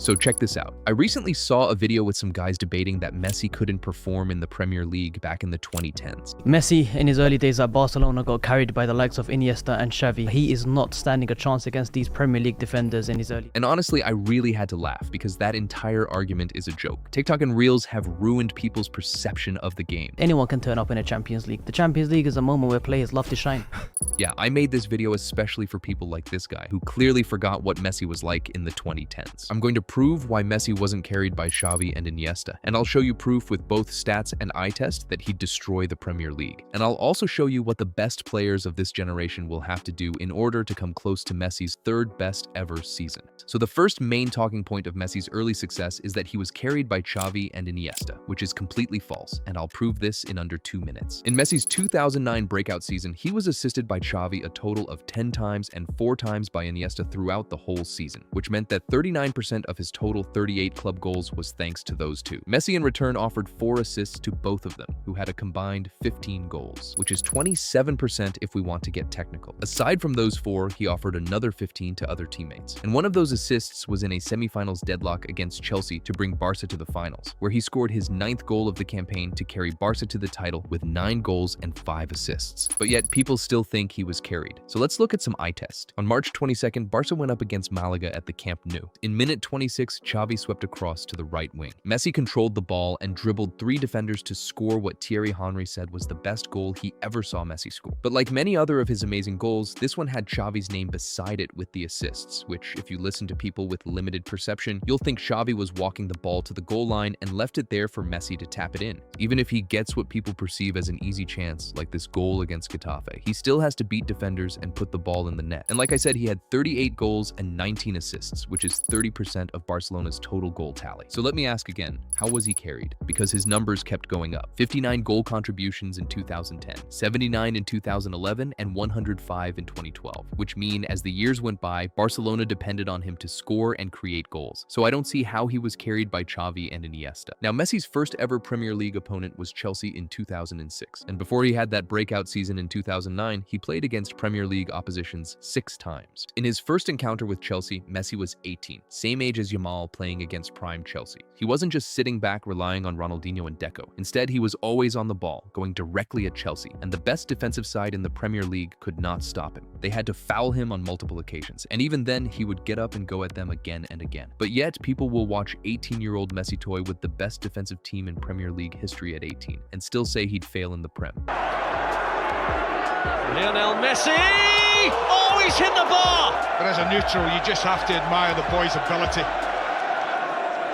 So check this out. I recently saw a video with some guys debating that Messi couldn't perform in the Premier League back in the 2010s. Messi, in his early days at Barcelona, got carried by the likes of Iniesta and Xavi. He is not standing a chance against these Premier League defenders in his early. And honestly, I really had to laugh because that entire argument is a joke. TikTok and Reels have ruined people's perception of the game. Anyone can turn up in a Champions League. The Champions League is a moment where players love to shine. Yeah, I made this video especially for people like this guy, who clearly forgot what Messi was like in the 2010s. I'm going to prove why Messi wasn't carried by Xavi and Iniesta, and I'll show you proof with both stats and eye test that he'd destroy the Premier League. And I'll also show you what the best players of this generation will have to do in order to come close to Messi's third best ever season. So the first main talking point of Messi's early success is that he was carried by Xavi and Iniesta, which is completely false, and I'll prove this in under 2 minutes. In Messi's 2009 breakout season, he was assisted by Xavi a total of 10 times and 4 times by Iniesta throughout the whole season, which meant that 39% of his total 38 club goals was thanks to those two. Messi in return offered 4 assists to both of them, who had a combined 15 goals, which is 27% if we want to get technical. Aside from those 4, he offered another 15 to other teammates. And one of those assists was in a semi-finals deadlock against Chelsea to bring Barca to the finals, where he scored his 9th goal of the campaign to carry Barca to the title with 9 goals and 5 assists. But yet people still think he was carried. So let's look at some eye test. On March 22nd, Barca went up against Malaga at the Camp Nou. In minute 26, Xavi swept across to the right wing. Messi controlled the ball and dribbled 3 defenders to score what Thierry Henry said was the best goal he ever saw Messi score. But like many other of his amazing goals, this one had Xavi's name beside it with the assists, which if you listen to people with limited perception, you'll think Xavi was walking the ball to the goal line and left it there for Messi to tap it in. Even if he gets what people perceive as an easy chance, like this goal against Getafe, he still has to beat defenders and put the ball in the net. And like I said, he had 38 goals and 19 assists, which is 30% of Barcelona's total goal tally. So let me ask again, how was he carried? Because his numbers kept going up. 59 goal contributions in 2010, 79 in 2011, and 105 in 2012, which mean as the years went by, Barcelona depended on him to score and create goals. So I don't see how he was carried by Xavi and Iniesta. Now, Messi's first ever Premier League opponent was Chelsea in 2006, and before he had that breakout season in 2009, he played against Premier League oppositions 6 times. In his first encounter with Chelsea, Messi was 18, same age as Yamal playing against prime Chelsea. He wasn't just sitting back relying on Ronaldinho and Deco. Instead, he was always on the ball, going directly at Chelsea, and the best defensive side in the Premier League could not stop him. They had to foul him on multiple occasions, and even then, he would get up and go at them again and again. But yet, people will watch 18-year-old Messi toy with the best defensive team in Premier League history at 18, and still say he'd fail in the Prem. Lionel Messi! Oh, he's hit the bar! But as a neutral, you just have to admire the boy's ability.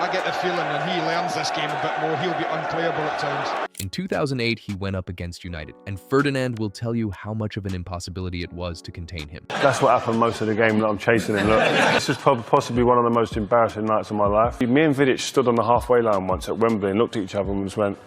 I get the feeling when he learns this game a bit more, he'll be unplayable at times. In 2008, he went up against United, and Ferdinand will tell you how much of an impossibility it was to contain him. That's what happened most of the game, that I'm chasing him. Look, this is possibly one of the most embarrassing nights of my life. Me and Vidic stood on the halfway line once at Wembley and looked at each other and just went...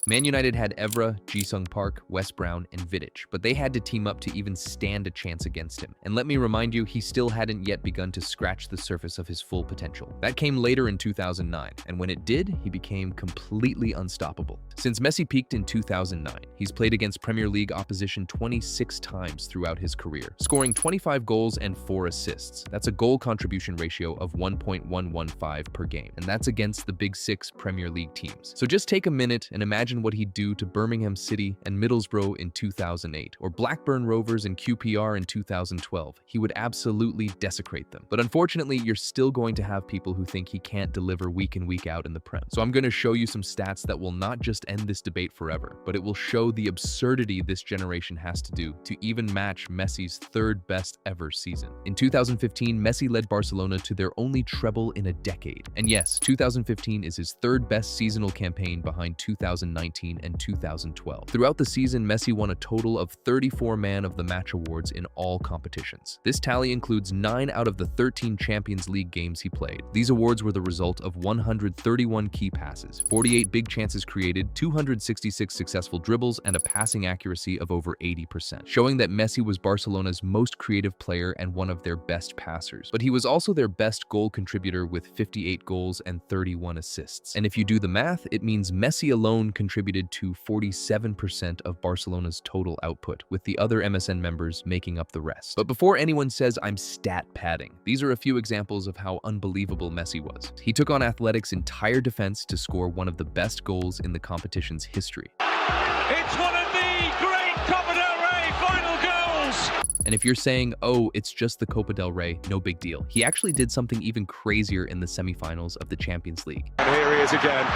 Man United had Evra, Ji-Sung Park, Wes Brown, and Vidic, but they had to team up to even stand a chance against him. And let me remind you, he still hadn't yet begun to scratch the surface of his full potential. That came later in 2009, and when it did, he became completely unstoppable. Since Messi peaked in 2009, he's played against Premier League opposition 26 times throughout his career, scoring 25 goals and 4 assists. That's a goal contribution ratio of 1.115 per game, and that's against the Big 6 Premier League teams. So just take a minute and imagine what he'd do to Birmingham City and Middlesbrough in 2008, or Blackburn Rovers and QPR in 2012. He would absolutely desecrate them. But unfortunately, you're still going to have people who think he can't deliver week in, week out in the Prem. So I'm going to show you some stats that will not just end this debate forever, but it will show the absurdity this generation has to do to even match Messi's third best ever season. In 2015, Messi led Barcelona to their only treble in a decade. And yes, 2015 is his third best seasonal campaign behind 2019 and 2012. Throughout the season, Messi won a total of 34 Man of the Match awards in all competitions. This tally includes 9 out of the 13 Champions League games he played. These awards were the result of 131 key passes, 48 big chances created, 266 successful dribbles, and a passing accuracy of over 80%, showing that Messi was Barcelona's most creative player and one of their best passers. But he was also their best goal contributor with 58 goals and 31 assists. And if you do the math, it means Messi alone contributed contributed to 47% of Barcelona's total output, with the other MSN members making up the rest. But before anyone says I'm stat padding, these are a few examples of how unbelievable Messi was. He took on Athletic's entire defense to score one of the best goals in the competition's history. It's one of the great Copa del Rey final goals. And if you're saying, oh, it's just the Copa del Rey, no big deal. He actually did something even crazier in the semifinals of the Champions League. And here he is again.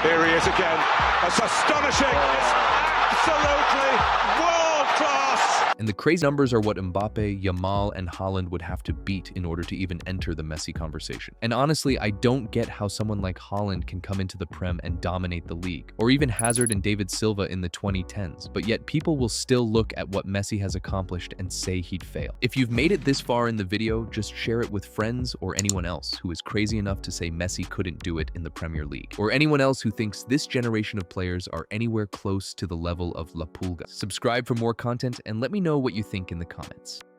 Here he is again. That's astonishing. It's absolutely world class. And the crazy numbers are what Mbappe, Yamal, and Haaland would have to beat in order to even enter the Messi conversation. And honestly, I don't get how someone like Haaland can come into the Prem and dominate the league, or even Hazard and David Silva in the 2010s, but yet people will still look at what Messi has accomplished and say he'd fail. If you've made it this far in the video, just share it with friends or anyone else who is crazy enough to say Messi couldn't do it in the Premier League, or anyone else who thinks this generation of players are anywhere close to the level of La Pulga. Subscribe for more content and let me know what you think in the comments.